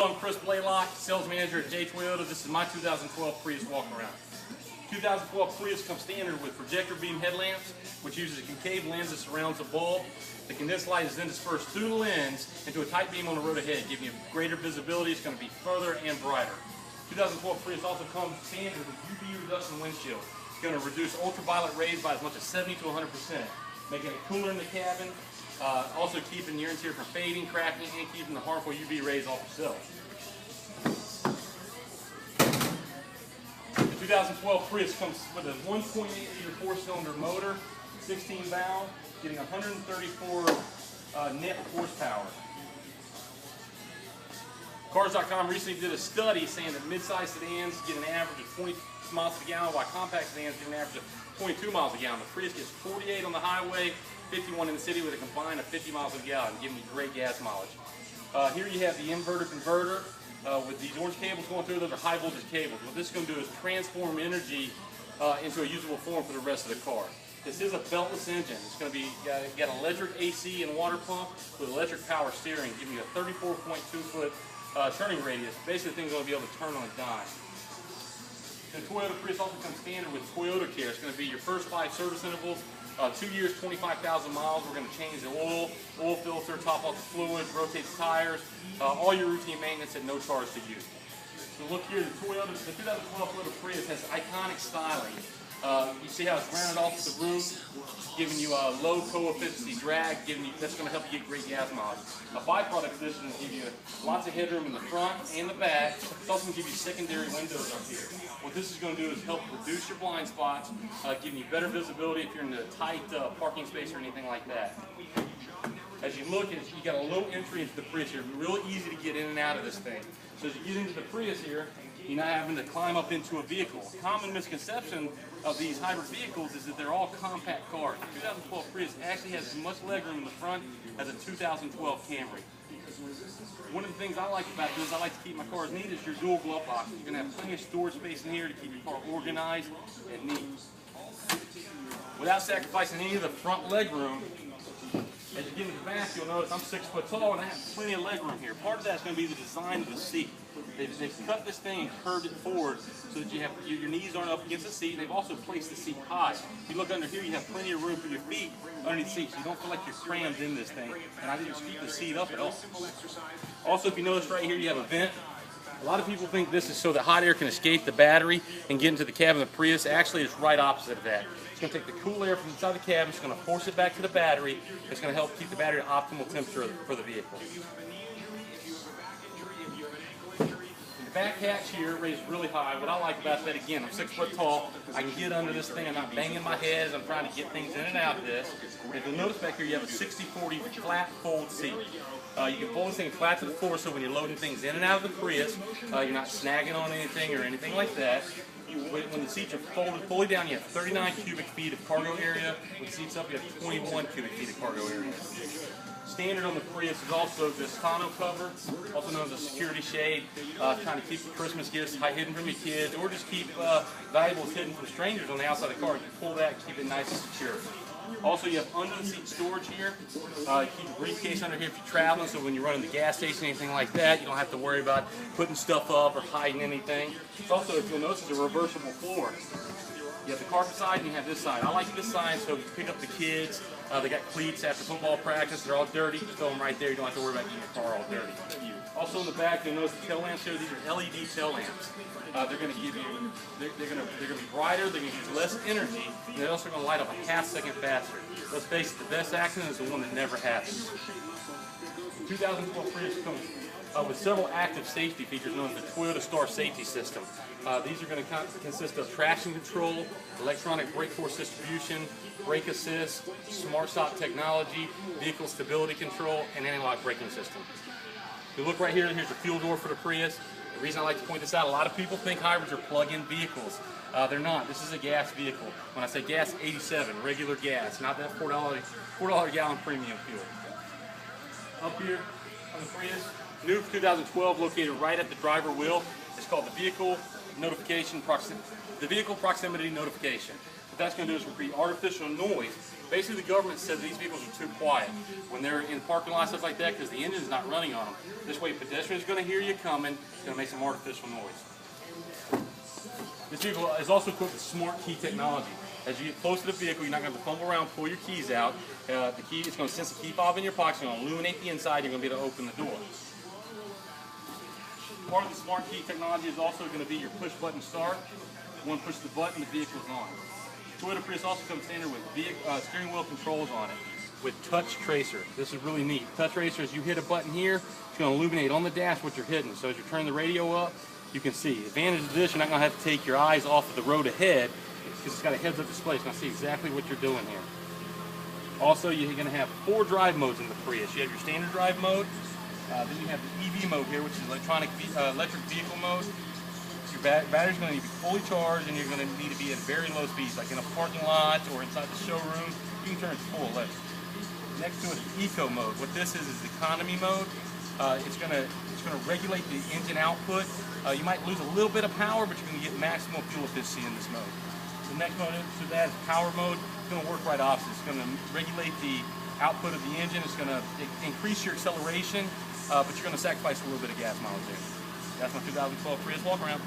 I'm Chris Blaylock, sales manager at J Toyota. This is my 2012 Prius walk around. 2012 Prius comes standard with projector beam headlamps, which uses a concave lens that surrounds the bulb. The condensed light is then dispersed through the lens into a tight beam on the road ahead, giving you greater visibility. It's going to be further and brighter. 2012 Prius also comes standard with UV reduction windshield. It's going to reduce ultraviolet rays by as much as 70 to 100%, making it cooler in the cabin. Also keeping your interior from fading, cracking, and keeping the harmful UV rays off yourself. The 2012 Prius comes with a 1.8 liter 4-cylinder motor, 16 valve, getting 134 net horsepower. Cars.com recently did a study saying that mid-size sedans get an average of 20 miles per gallon, while compact sedans get an average of 22 miles a gallon. The Prius gets 48 on the highway, 51 in the city with a combined of 50 miles a gallon, giving you great gas mileage. Here you have the inverter converter with these orange cables going through. Those are high voltage cables. What this is going to do is transform energy into a usable form for the rest of the car. This is a beltless engine. It's going to be got an electric AC and water pump with electric power steering, giving you a 34.2 foot turning radius. Basically, things are going to be able to turn on a dime. The Toyota Prius also comes standard with Toyota Care. It's going to be your first 5 service intervals. 2 years, 25,000 miles. We're going to change the oil filter, top off the fluids, rotate the tires, all your routine maintenance at no charge to you. So look here, the 2012 Toyota Prius has iconic styling. You see how it's rounded off at the roof, giving you a low coefficient drag, that's going to help you get great gas mileage. A byproduct of this is going to give you lots of headroom in the front and the back. It's also going to give you secondary windows up here. What this is going to do is help reduce your blind spots, giving you better visibility if you're in a tight parking space or anything like that. As you look, you got a low entry into the Prius here. Really easy to get in and out of this thing. So as you get into the Prius here, you're not having to climb up into a vehicle. A common misconception of these hybrid vehicles is that they're all compact cars. The 2012 Prius actually has as much legroom in the front as a 2012 Camry. One of the things I like about this, I like to keep my cars neat, is your dual glove box. You're going to have plenty of storage space in here to keep your car organized and neat. Without sacrificing any of the front legroom, as you get into the back, you'll notice I'm 6 foot tall and I have plenty of leg room here. Part of that's going to be the design of the seat. They've cut this thing and curved it forward so that you have your knees aren't up against the seat. They've also placed the seat high. If you look under here, you have plenty of room for your feet underneath the seat, so you don't feel like you're crammed in this thing. And I didn't scoop the seat up at all. Also, if you notice right here, you have a vent. A lot of people think this is so that hot air can escape the battery and get into the cabin of the Prius. Actually, it's right opposite of that. It's going to take the cool air from inside the cabin, it's going to force it back to the battery. It's going to help keep the battery at optimal temperature for the vehicle. The back hatch here raised really high. What I like about that, again, I'm 6 foot tall. I can get under this thing. I'm not banging my head as I'm trying to get things in and out of this. And if you'll notice back here, you have a 60/40 flat fold seat. You can fold this thing flat to the floor so when you're loading things in and out of the Prius, you're not snagging on anything or anything like that. When the seats are folded fully down, you have 39 cubic feet of cargo area. With the seats up, you have 21 cubic feet of cargo area. Standard on the Prius is also this tonneau cover, also known as a security shade, trying to keep the Christmas gifts hidden from your kids, or just keep valuables hidden from strangers on the outside of the car. You can pull that and keep it nice and secure. Also, you have under-the-seat storage here. You keep a briefcase under here if you're traveling, so when you're running the gas station, anything like that, you don't have to worry about putting stuff up or hiding anything. It's also, if you'll notice, it's a reversible floor. You have the carpet side and you have this side. I like this side so you pick up the kids. They got cleats after football practice. They're all dirty. Just throw them right there. You don't have to worry about getting your car all dirty. Also in the back, you'll notice the tail lamps here. These are LED tail lamps. They're going to give you, they're going to be brighter. They're going to use less energy. And they're also going to light up a half second faster. Let's face it, the best accident is the one that never happens. The 2012 Prius comes with several active safety features known as the Toyota Star Safety System. These are going to consist of traction control, electronic brake force distribution, brake assist, smart stop technology, vehicle stability control, and anti-lock braking system. If you look right here, here's the fuel door for the Prius. The reason I like to point this out, a lot of people think hybrids are plug-in vehicles. They're not. This is a gas vehicle. When I say gas, 87, regular gas, not that $4 gallon premium fuel. Up here on the Prius, new 2012, located right at the driver wheel. It's called the vehicle proximity notification. What that's going to do is create artificial noise Basically, the government said these vehicles are too quiet when they're in parking lots, stuff like that, because the engine's not running on them. This way, a pedestrian is going to hear you coming. It's going to make some artificial noise. This vehicle is also equipped with smart key technology. As you get close to the vehicle, you're not going to have to fumble around, pull your keys out. The key is going to sense the key fob in your pocket. It's going to illuminate the inside. You're going to be able to open the door. Part of the smart key technology is also going to be your push button start. When you push the button, the vehicle is on. Toyota Prius also comes standard with steering wheel controls on it with touch tracer. This is really neat. Touch tracer is you hit a button here, it's going to illuminate on the dash what you're hitting. So as you turn the radio up, you can see. The advantage of this, you're not going to have to take your eyes off of the road ahead because it's got a heads-up display. It's going to see exactly what you're doing here. Also, you're going to have 4 drive modes in the Prius. You have your standard drive mode, then you have the EV mode here, which is electric vehicle mode. Your battery's going to need to be fully charged, and you're going to need to be at very low speeds, like in a parking lot or inside the showroom. You can turn it to full electric. Next to it is Eco mode. What this is economy mode. It's going to regulate the engine output. You might lose a little bit of power, but you're going to get maximum fuel efficiency in this mode. The next mode to that is power mode. It's going to work right opposite. It's going to regulate the output of the engine. It's going to increase your acceleration, but you're going to sacrifice a little bit of gas mileage there. That's my 2012 Prius walk around.